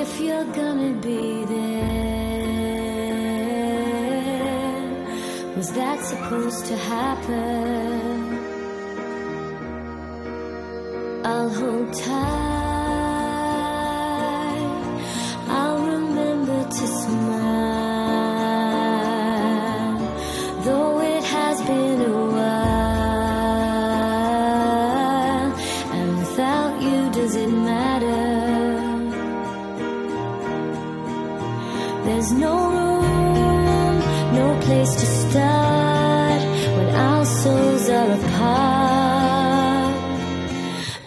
if you're gonna be there. Was that supposed to happen? I'll hold tight, I'll remember to smile, though it has been a while, and without you does it matter? There's no room, no place to start when our souls are apart.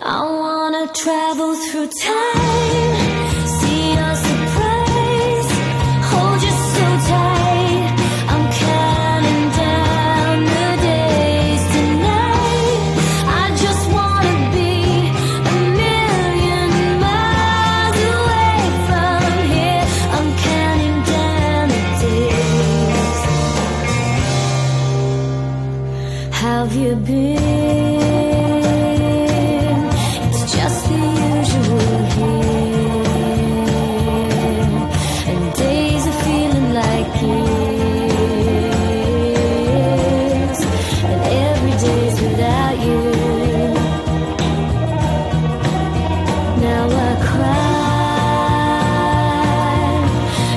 I wanna travel through time, see your surprise, hold you so tight. I'm counting down the days tonight. I just wanna be a million miles away from here. I'm counting down the days. Have you been? Just the usual here, and days are feeling like years, and every day's without you. Now I cry,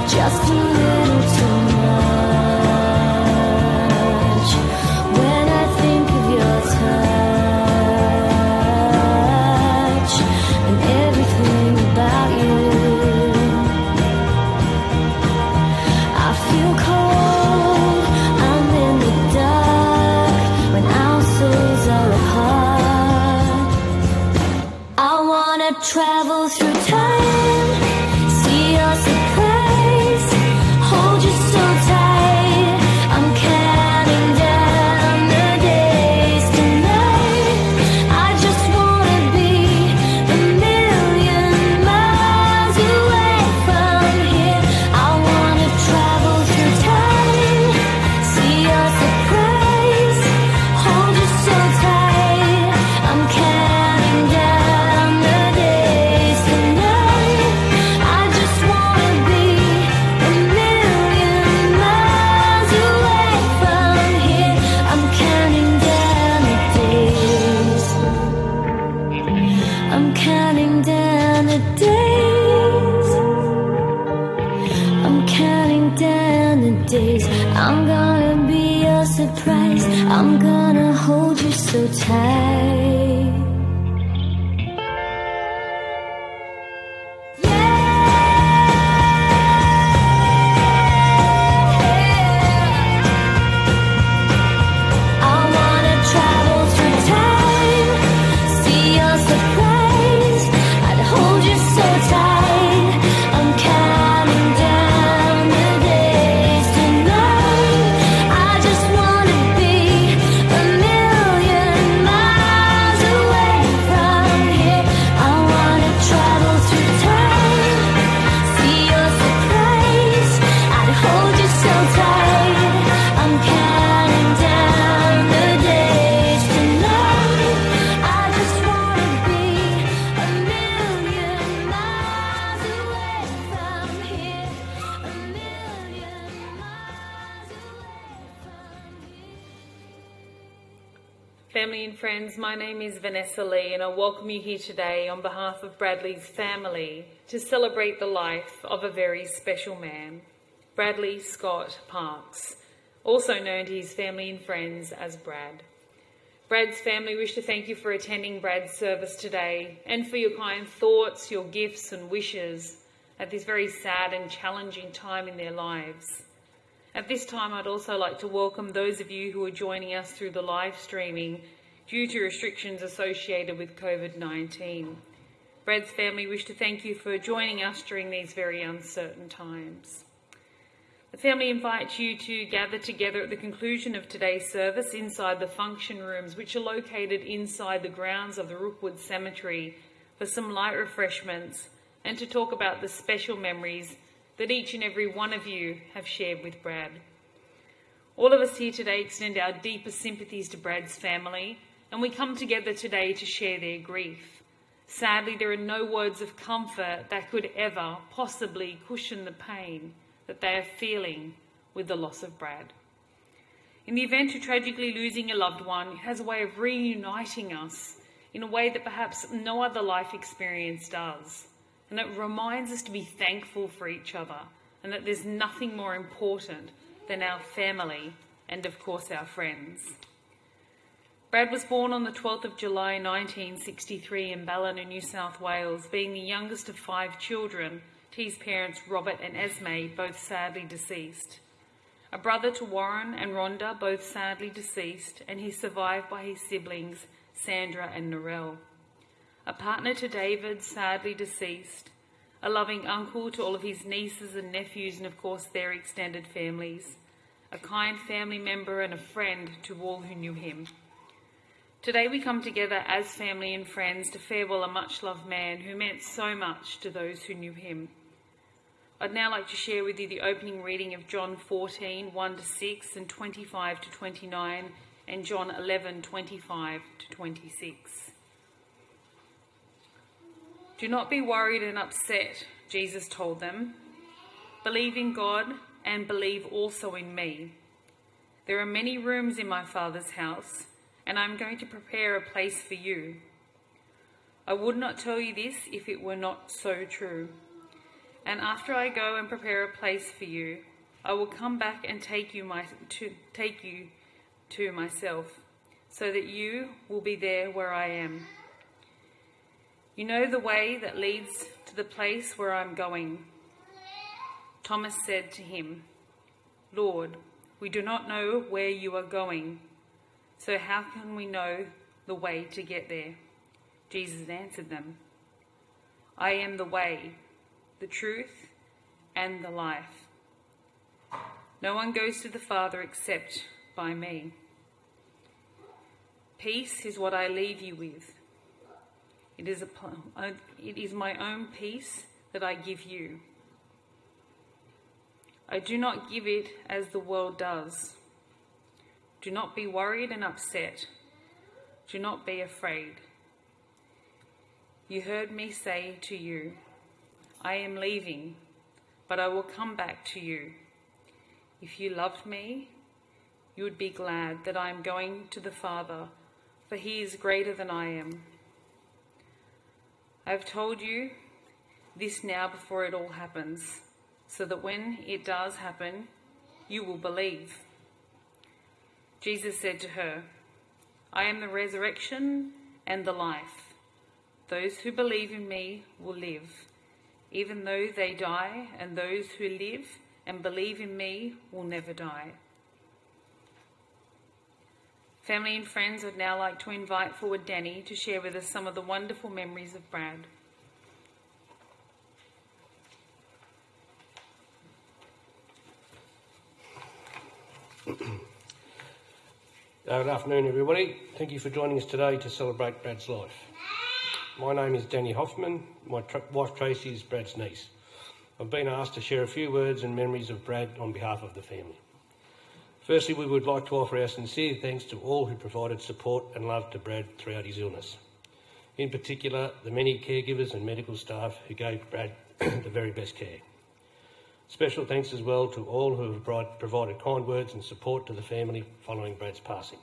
just a little too much, when I think of your touch and everything about you. I feel cold, I'm in the dark when our souls are apart. I wanna travel through time, see your surprise, hold you so tight. I'm counting down the days tonight. I just wanna be a million miles away from here. I wanna travel through time, see your surprise, hold you so tight. I'm counting down the days tonight. I just wanna be a million miles away from here. I'm counting down the days. I'm counting down the days. I'm counting down the days. I'm gonna be your surprise. I'm gonna hold you so tight. I wanna travel through time, see your surprise. I'd hold you so tight. I'm counting down the days tonight. I just wanna be a million miles away from here. I wanna travel through time, see your surprise. I'd hold you so tight. I'm counting down the days tonight. I just wanna be a million miles away from here. A million miles away from here. Family and friends, my name is Vanessa Lee and I welcome you here today on behalf of Bradley's family to celebrate the life of a very special man, Bradley Scott Parks, also known to his family and friends as Brad. Brad's family wish to thank you for attending Brad's service today and for your kind thoughts, your gifts and wishes at this very sad and challenging time in their lives. At this time, I'd also like to welcome those of you who are joining us through the live streaming due to restrictions associated with COVID-19. Brad's family wish to thank you for joining us during these very uncertain times. The family invites you to gather together at the conclusion of today's service inside the function rooms, which are located inside the grounds of the Rookwood Cemetery, for some light refreshments and to talk about the special memories that each and every one of you have shared with Brad. All of us here today extend our deepest sympathies to Brad's family, and we come together today to share their grief, Sadly, there are no words of comfort that could ever possibly cushion the pain that they are feeling with the loss of Brad. In the event of tragically losing a loved one, it has a way of reuniting us in a way that perhaps no other life experience does. And it reminds us to be thankful for each other and that there's nothing more important than our family and, of course, our friends. Brad was born on the 12th of July 1963 in Ballina, New South Wales, being the youngest of 5 children to his parents Robert and Esme, both sadly deceased. A brother to Warren and Rhonda, both sadly deceased, and he's survived by his siblings Sandra and Narelle. A partner to David, sadly deceased. A loving uncle to all of his nieces and nephews and, of course, their extended families. A kind family member and a friend to all who knew him. Today we come together as family and friends to farewell a much-loved man who meant so much to those who knew him. I'd now like to share with you the opening reading of John 14, 1-6 and 25 to 29, and John 11, 25 to 26. Do not be worried and upset, Jesus told them. Believe in God and believe also in me. There are many rooms in my Father's house, and I'm going to prepare a place for you. I would not tell you this if it were not so true. And after I go and prepare a place for you, I will come back and take you to myself, so that you will be there where I am. You know the way that leads to the place where I'm going. Thomas said to him, Lord, we do not know where you are going, so how can we know the way to get there? Jesus answered them, I am the way, the truth, and the life. No one goes to the Father except by me. Peace is what I leave you with. It is my own peace that I give you. I do not give it as the world does. Do not be worried and upset. Do not be afraid. You heard me say to you, I am leaving, but I will come back to you. If you loved me, you would be glad that I am going to the Father, for he is greater than I am. I have told you this now before it all happens, so that when it does happen, you will believe. Jesus said to her, I am the resurrection and the life. Those who believe in me will live, even though they die, and those who live and believe in me will never die. Family and friends, I'd now like to invite forward Danny to share with us some of the wonderful memories of Brad. Good afternoon, everybody. Thank you for joining us today to celebrate Brad's life. My name is Danny Hoffman. My wife Tracy is Brad's niece. I've been asked to share a few words and memories of Brad on behalf of the family. Firstly, we would like to offer our sincere thanks to all who provided support and love to Brad throughout his illness. In particular, the many caregivers and medical staff who gave Brad the very best care. Special thanks as well to all who have provided kind words and support to the family following Brad's passing.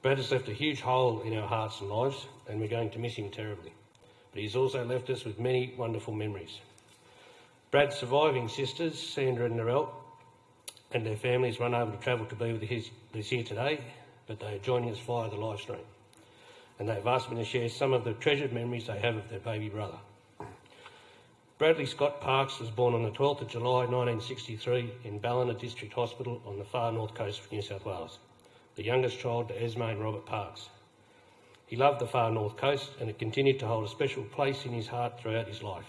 Brad has left a huge hole in our hearts and lives, and we're going to miss him terribly. But he's also left us with many wonderful memories. Brad's surviving sisters, Sandra and Narelle, and their families were unable to travel to be with us here today, but they are joining us via the live stream. And they've asked me to share some of the treasured memories they have of their baby brother. Bradley Scott Parks was born on the 12th of July 1963 in Ballina District Hospital on the far north coast of New South Wales, the youngest child to Esme and Robert Parks. He loved the far north coast, and it continued to hold a special place in his heart throughout his life.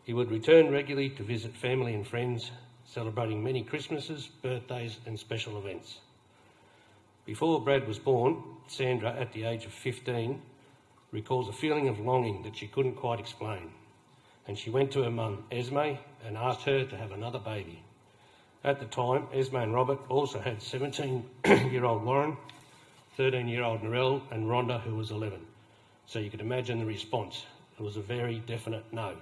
He would return regularly to visit family and friends, celebrating many Christmases, birthdays and special events. Before Brad was born, Sandra, at the age of 15, recalls a feeling of longing that she couldn't quite explain, and she went to her mum, Esme, and asked her to have another baby. At the time, Esme and Robert also had 17-year-old Warren, 13-year-old Narelle and Rhonda, who was 11. so you could imagine the response. It was a very definite no.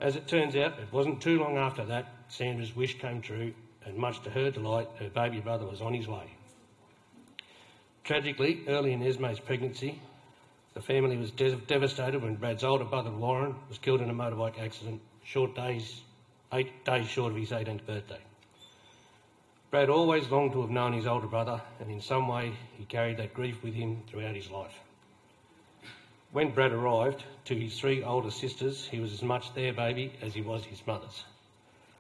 As it turns out, it wasn't too long after that Sandra's wish came true, and much to her delight, her baby brother was on his way. Tragically, early in Esme's pregnancy, the family was devastated when Brad's older brother Warren was killed in a motorbike accident 8 days short of his 18th birthday. Brad always longed to have known his older brother, and in some way he carried that grief with him throughout his life. When Brad arrived, to his 3 older sisters, he was as much their baby as he was his mother's.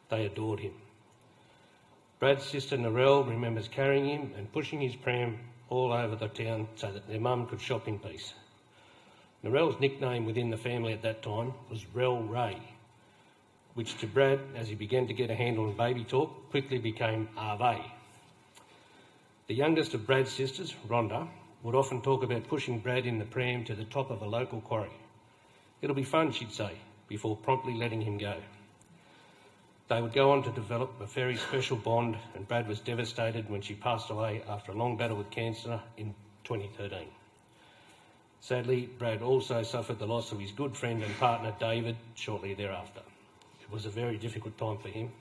They adored him. Brad's sister Narelle remembers carrying him and pushing his pram all over the town so that their mum could shop in peace. Narelle's nickname within the family at that time was Rel Ray, which to Brad, as he began to get a handle on baby talk, quickly became Ave. The youngest of Brad's sisters, Rhonda, would often talk about pushing Brad in the pram to the top of a local quarry. "It'll be fun," she'd say, before promptly letting him go. They would go on to develop a very special bond, and Brad was devastated when she passed away after a long battle with cancer in 2013. Sadly, Brad also suffered the loss of his good friend and partner David shortly thereafter. It was a very difficult time for him.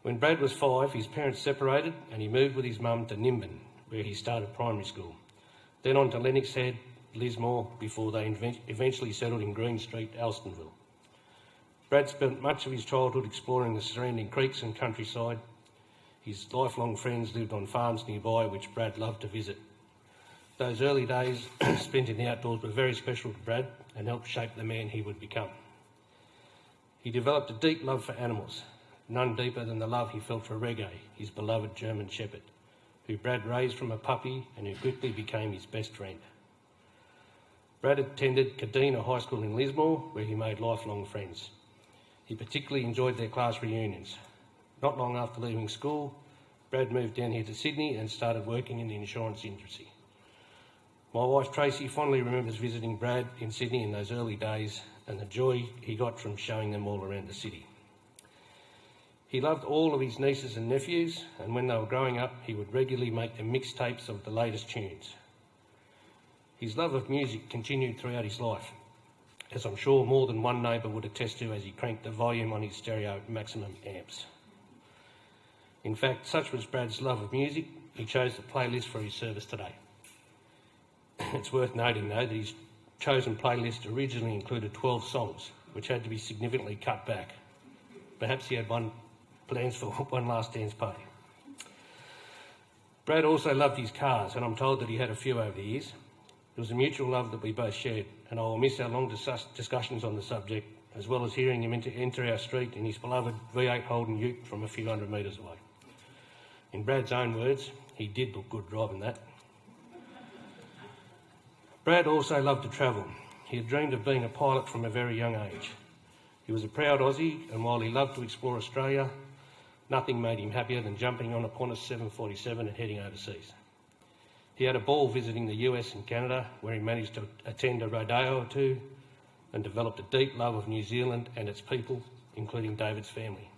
When Brad was 5, his parents separated and he moved with his mum to Nimbin, where he started primary school, then on to Lennox Head, Lismore, before they eventually settled in Green Street, Alstonville. Brad spent much of his childhood exploring the surrounding creeks and countryside. His lifelong friends lived on farms nearby, which Brad loved to visit. Those early days spent in the outdoors were very special to Brad and helped shape the man he would become. He developed a deep love for animals, none deeper than the love he felt for Reggae, his beloved German Shepherd, who Brad raised from a puppy and who quickly became his best friend. Brad attended Cadena High School in Lismore, where he made lifelong friends. He particularly enjoyed their class reunions. Not long after leaving school, Brad moved down here to Sydney and started working in the insurance industry. My wife Tracy fondly remembers visiting Brad in Sydney in those early days and the joy he got from showing them all around the city. He loved all of his nieces and nephews, and when they were growing up, he would regularly make them mixtapes of the latest tunes. His love of music continued throughout his life, as I'm sure more than one neighbour would attest to as he cranked the volume on his stereo maximum amps. In fact, such was Brad's love of music, he chose the playlist for his service today. It's worth noting, though, that his chosen playlist originally included 12 songs, which had to be significantly cut back. Perhaps he had plans for one last dance party. Brad also loved his cars, and I'm told that he had a few over the years. It was a mutual love that we both shared, and I will miss our long discussions on the subject, as well as hearing him enter our street in his beloved V8 Holden Ute from a few hundred metres away. In Brad's own words, he did look good driving that. Brad also loved to travel. He had dreamed of being a pilot from a very young age. He was a proud Aussie, and while he loved to explore Australia, nothing made him happier than jumping on a Qantas 747 and heading overseas. He had a ball visiting the US and Canada, where he managed to attend a rodeo or two and developed a deep love of New Zealand and its people, including David's family,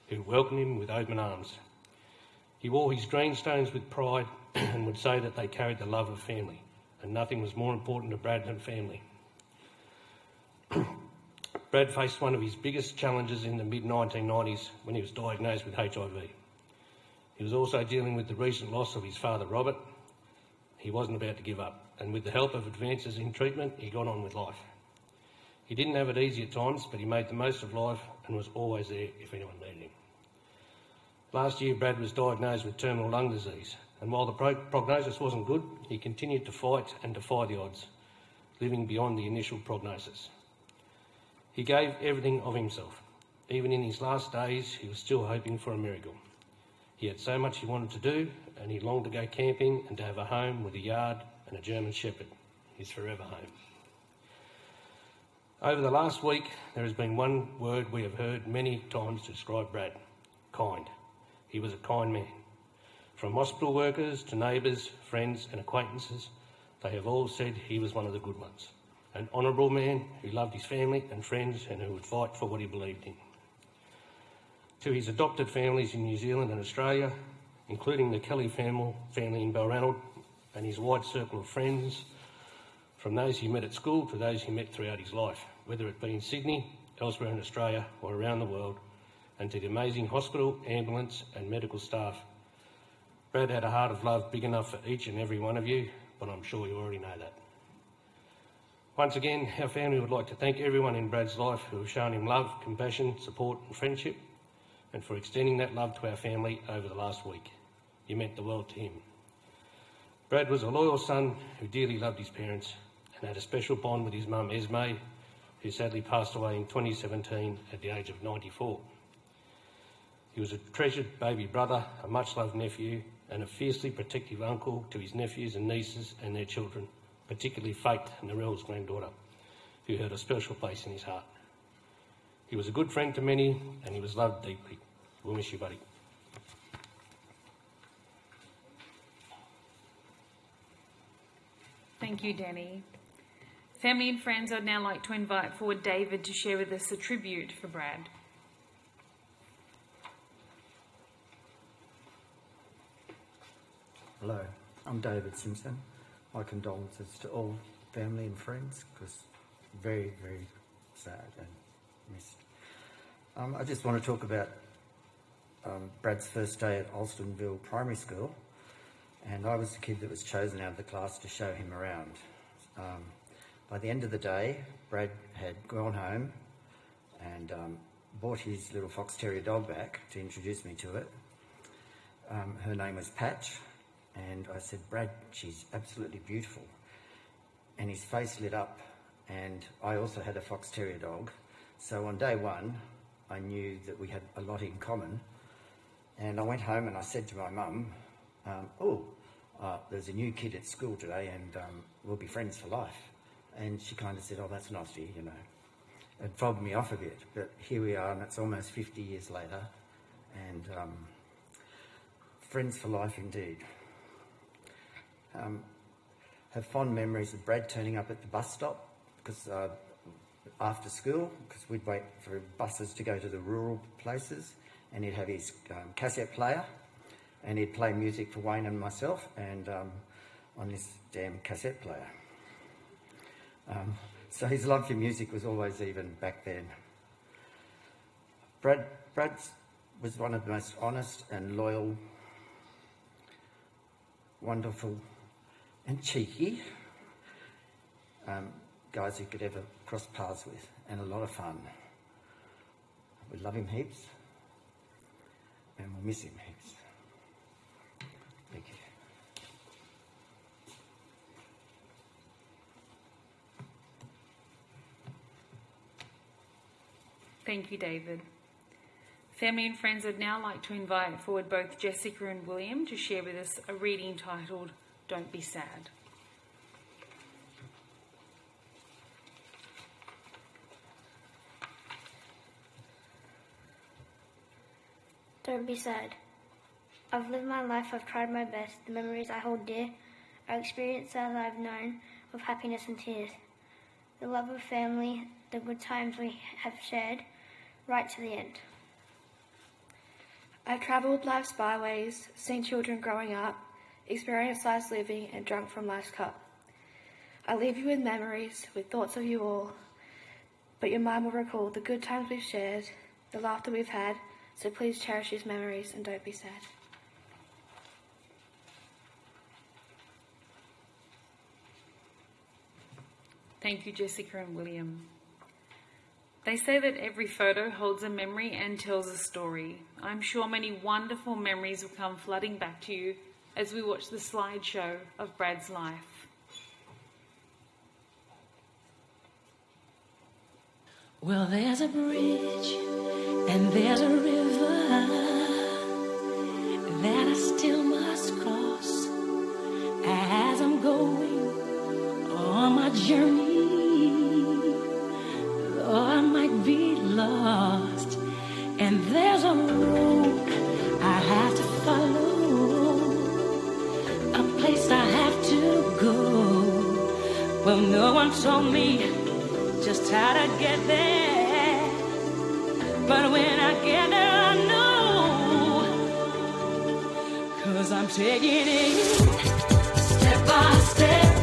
who welcomed him with open arms. He wore his greenstones with pride and would say that they carried the love of family, and nothing was more important to Brad than family. Brad faced one of his biggest challenges in the mid-1990s when he was diagnosed with HIV. He was also dealing with the recent loss of his father, Robert. He wasn't about to give up, and with the help of advances in treatment, he got on with life. He didn't have it easy at times, but he made the most of life and was always there if anyone needed him. Last year, Brad was diagnosed with terminal lung disease, and while the prognosis wasn't good, he continued to fight and defy the odds, living beyond the initial prognosis. He gave everything of himself. Even in his last days, he was still hoping for a miracle. He had so much he wanted to do, and he longed to go camping and to have a home with a yard and a German Shepherd, his forever home. Over the last week, there has been one word we have heard many times to describe Brad: kind. He was a kind man. From hospital workers to neighbours, friends and acquaintances, they have all said he was one of the good ones. An honourable man who loved his family and friends and who would fight for what he believed in. To his adopted families in New Zealand and Australia, including the Kelly family in Balranald, and his wide circle of friends, from those he met at school to those he met throughout his life, whether it be in Sydney, elsewhere in Australia or around the world, and to the amazing hospital, ambulance and medical staff. Brad had a heart of love big enough for each and every one of you, but I'm sure you already know that. Once again, our family would like to thank everyone in Brad's life who have shown him love, compassion, support and friendship, and for extending that love to our family over the last week. You meant the world to him. Brad was a loyal son who dearly loved his parents and had a special bond with his mum Esme, who sadly passed away in 2017 at the age of 94. He was a treasured baby brother, a much-loved nephew, and a fiercely protective uncle to his nephews and nieces and their children, particularly Faith, Narelle's granddaughter, who held a special place in his heart. He was a good friend to many, and he was loved deeply. We'll miss you, buddy. Thank you, Danny. Family and friends, I'd now like to invite forward David to share with us a tribute for Brad. Hello, I'm David Simpson. My condolences to all family and friends, because very, very sad and missed. I just want to talk about Brad's first day at Alstonville Primary School, and I was the kid that was chosen out of the class to show him around. By the end of the day, Brad had gone home and brought his little fox terrier dog back to introduce me to it. Her name was Patch. And I said, Brad, she's absolutely beautiful. And his face lit up, and I also had a fox terrier dog. So on day one, I knew that we had a lot in common. And I went home and I said to my mum, there's a new kid at school today and we'll be friends for life. And she kind of said, oh, that's naughty, you know. It fobbed me off a bit, but here we are, and it's almost 50 years later. And friends for life indeed. Have fond memories of Brad turning up at the bus stop because after school, because we'd wait for buses to go to the rural places, and he'd have his cassette player and he'd play music for Wayne and myself and on this damn cassette player. So his love for music was always even back then. Brad was one of the most honest and loyal, wonderful and cheeky guys you could ever cross paths with, and a lot of fun. We love him heaps, and we'll miss him heaps. Thank you. Thank you, David. Family and friends, I'd now like to invite forward both Jessica and William to share with us a reading titled Don't Be Sad. Don't be sad. I've lived my life, I've tried my best. The memories I hold dear are experiences I've known of happiness and tears. The love of family, the good times we have shared, right to the end. I've travelled life's byways, seen children growing up, experienced life's living and drunk from life's cup. I leave you with memories, with thoughts of you all, but your mind will recall the good times we've shared, the laughter we've had, so please cherish these memories and don't be sad. Thank you, Jessica and William. They say that every photo holds a memory and tells a story. I'm sure many wonderful memories will come flooding back to you as we watch the slideshow of Brad's life. Well, there's a bridge and there's a river that I still must cross as I'm going on my journey. Though I might be lost, and there's a road I have to follow, a place I have to go. Well, no one told me just how to get there, but when I get there I know, 'cause I'm taking it step by step.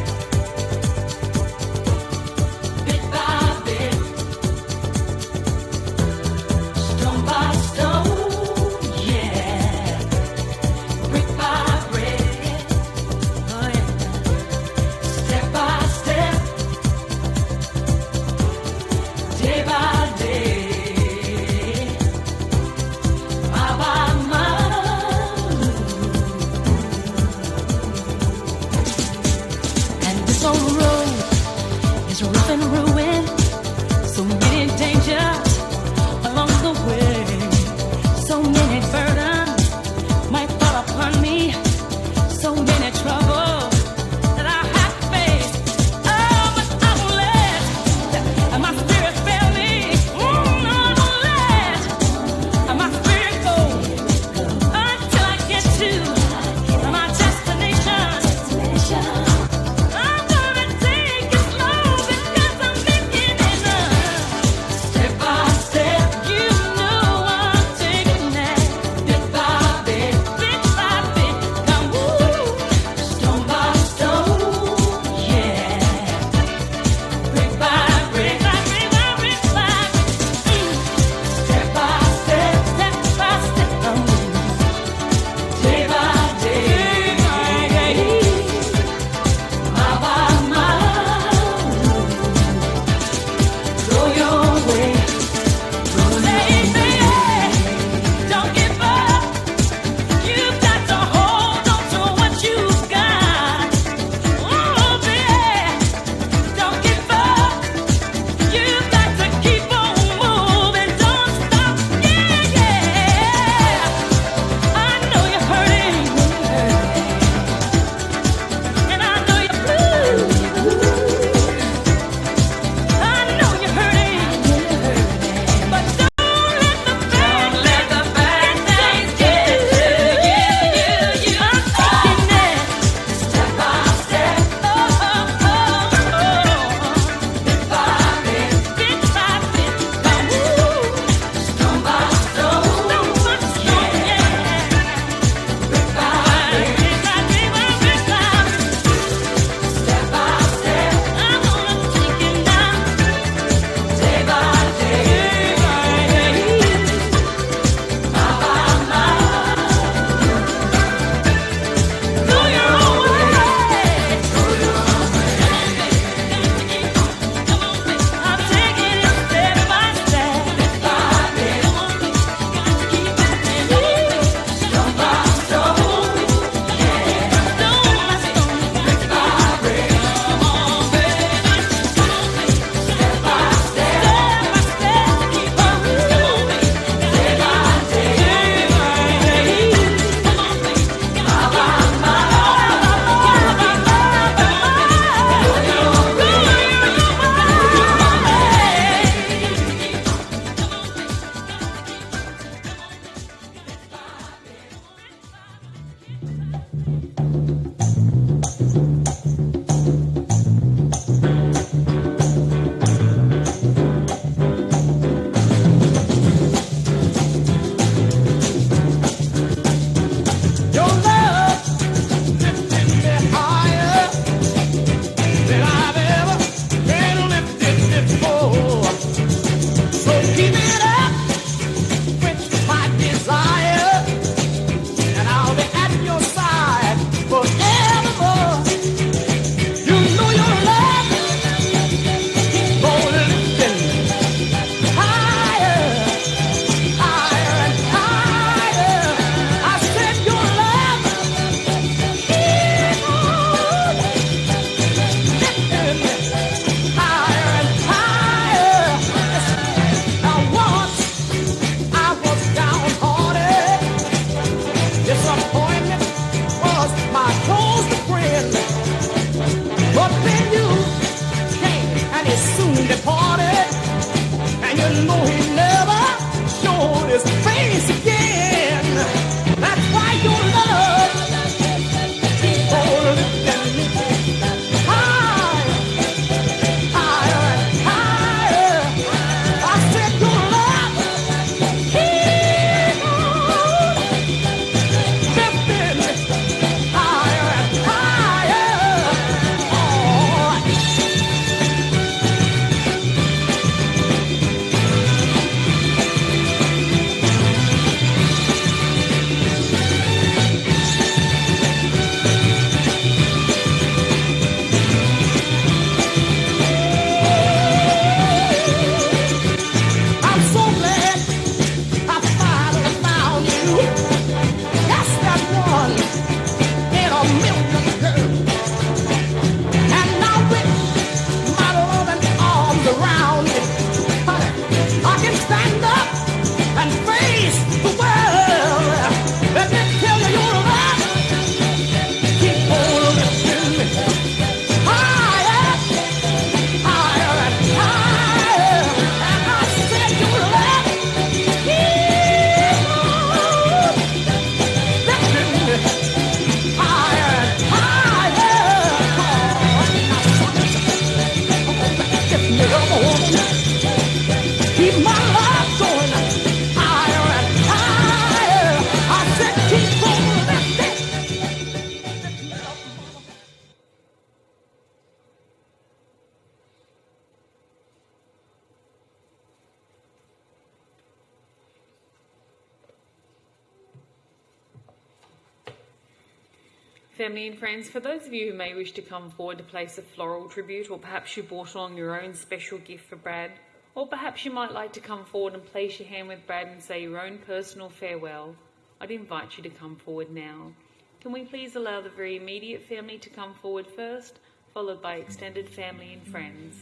Family and friends, for those of you who may wish to come forward to place a floral tribute, or perhaps you brought along your own special gift for Brad, or perhaps you might like to come forward and place your hand with Brad and say your own personal farewell, I'd invite you to come forward now. Can we please allow the very immediate family to come forward first, followed by extended family and friends.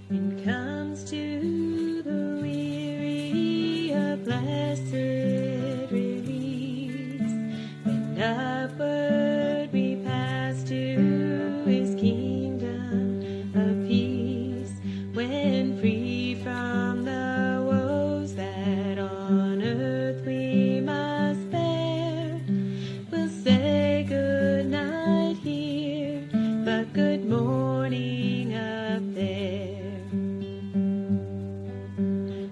When comes to the weary a blessed release, when upward we pass to his kingdom of peace, when free from the woes that on earth we must bear, we'll say good night here, but good morning up there.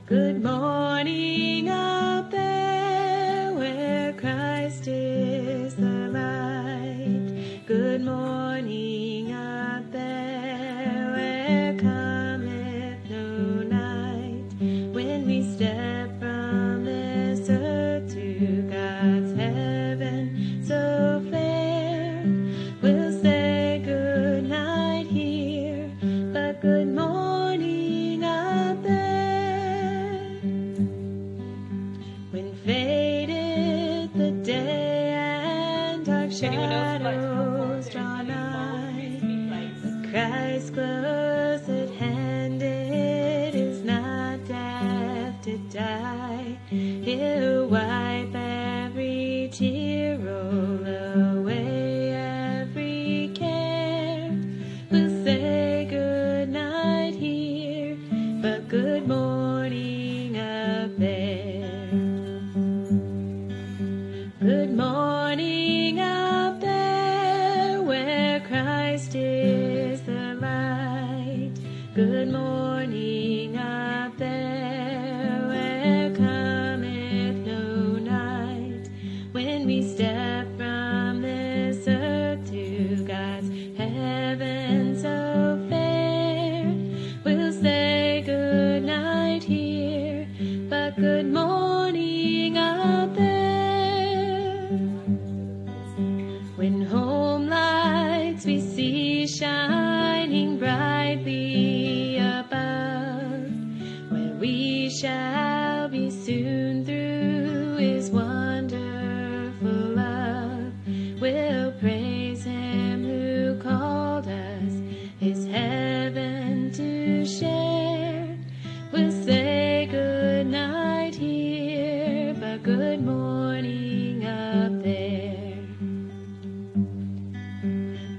Good morning up there where Christ is the light. Good morning up there where cometh no night. When we step from this earth to God's heaven so fair, we'll say good night here, but good morning up there. When faded the day and dark shadows draw nigh, but Christ close at hand, it is not death to die. He'll wipe every tear, roll away every care. We'll say good night here, but good morning up there. Good morning up there where Christ is the light. Good morning up there where cometh no night. When we step from this earth to God's heaven so fair, we'll say good night here, but good morning up there. When home lights we see shining brightly above, where we shall be soon through his wonderful love, we'll praise him who called us his heaven to share. We'll say good night here, but good morning up there.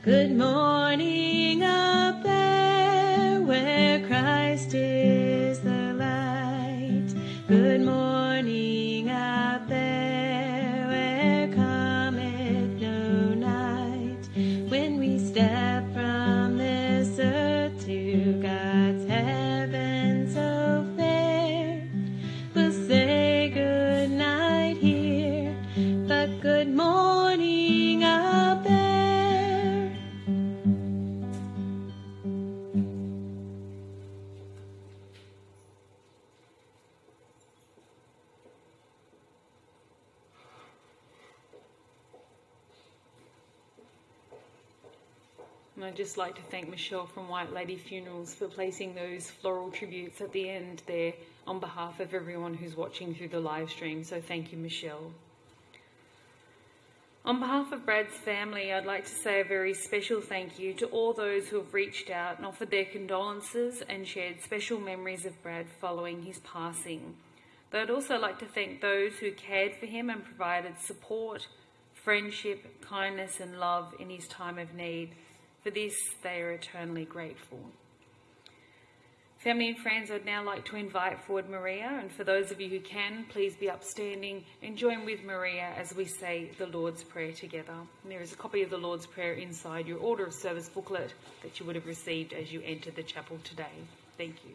Good morning up there where Christ is the light. Good morning up there where cometh no night. When we step from this earth to God's heaven so fair, we'll say good night here, but good morning up there. And I'd just like to thank Michelle from White Lady Funerals for placing those floral tributes at the end there on behalf of everyone who's watching through the live stream. So thank you, Michelle. On behalf of Brad's family, I'd like to say a very special thank you to all those who have reached out and offered their condolences and shared special memories of Brad following his passing. But I'd also like to thank those who cared for him and provided support, friendship, kindness and love in his time of need. For this, they are eternally grateful. Family and friends, I'd now like to invite forward Maria, and for those of you who can, please be upstanding and join with Maria as we say the Lord's Prayer together. And there is a copy of the Lord's Prayer inside your order of service booklet that you would have received as you entered the chapel today. Thank you.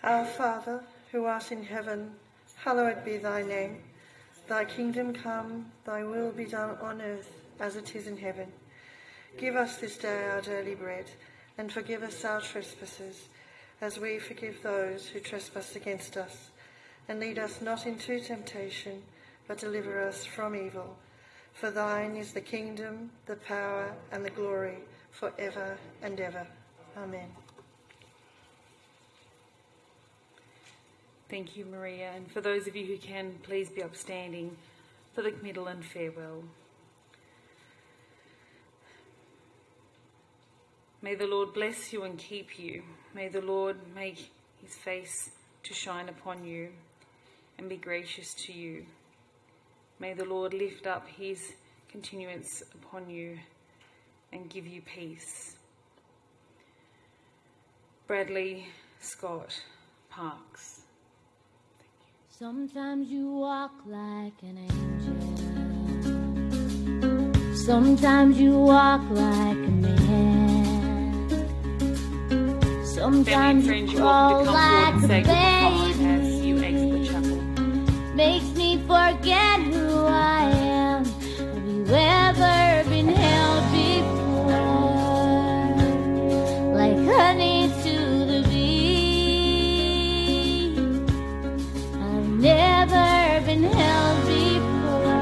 Our Father, who art in heaven, hallowed be thy name. Thy kingdom come, thy will be done on earth as it is in heaven. Give us this day our daily bread, and forgive us our trespasses, as we forgive those who trespass against us. And lead us not into temptation, but deliver us from evil. For thine is the kingdom, the power, and the glory, forever and ever. Amen. Thank you, Maria. And for those of you who can, please be upstanding for the committal and farewell. May the Lord bless you and keep you. May the Lord make his face to shine upon you and be gracious to you. May the Lord lift up his continuance upon you and give you peace. Bradley Scott Parks. Sometimes you walk like an angel. Sometimes you walk like a man. Sometimes Family and friends, you you're welcome crawl to come forward like and a say goodbye baby. as you exit the chapel. Makes me forget who I am. Have you ever been held before? Like honey to the bee. I've never been held before.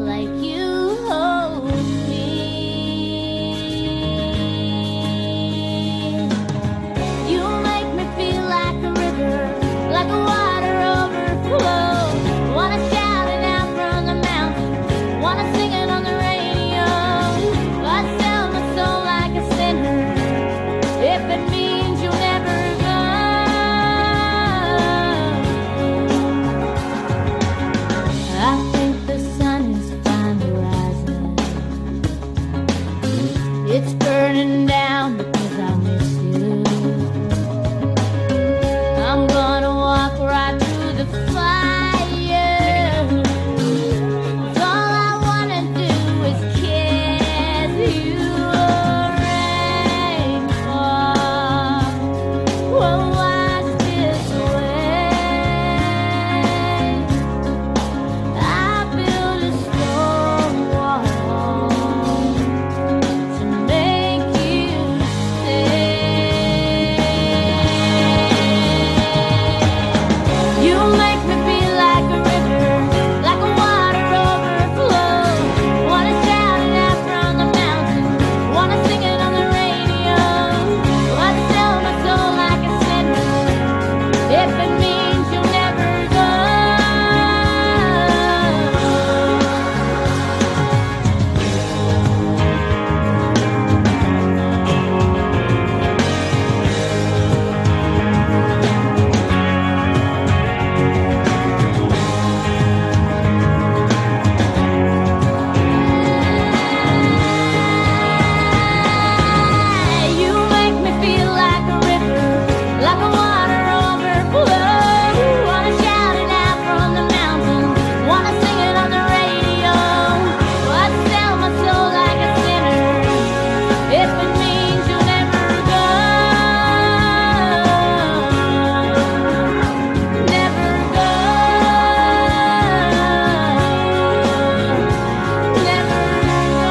Like you hold me. You make me feel like a river, like a water overflow. Wanna shout it out from the mountain, wanna sing it on the radio. I sell my soul like a sinner, if it means you'll never go. I think the sun is finally rising. It's burning down because I miss you. I'm gonna walk right through the fire. 'Cause all I wanna do is kiss you. Rainfall will wash this away. I built a stone wall to make you stay. You make me feel like a river, like a water overflow. Wanna shout it out from the mountain, wanna sing it on the radio. I sell my soul like a sinner, if it means you'll never go. You make me feel like a river, like a water overflow. Wanna shout it out from the mountain, wanna sing it on the radio. I sell my soul like a sinner, if it means you'll never go. Never go. Never go.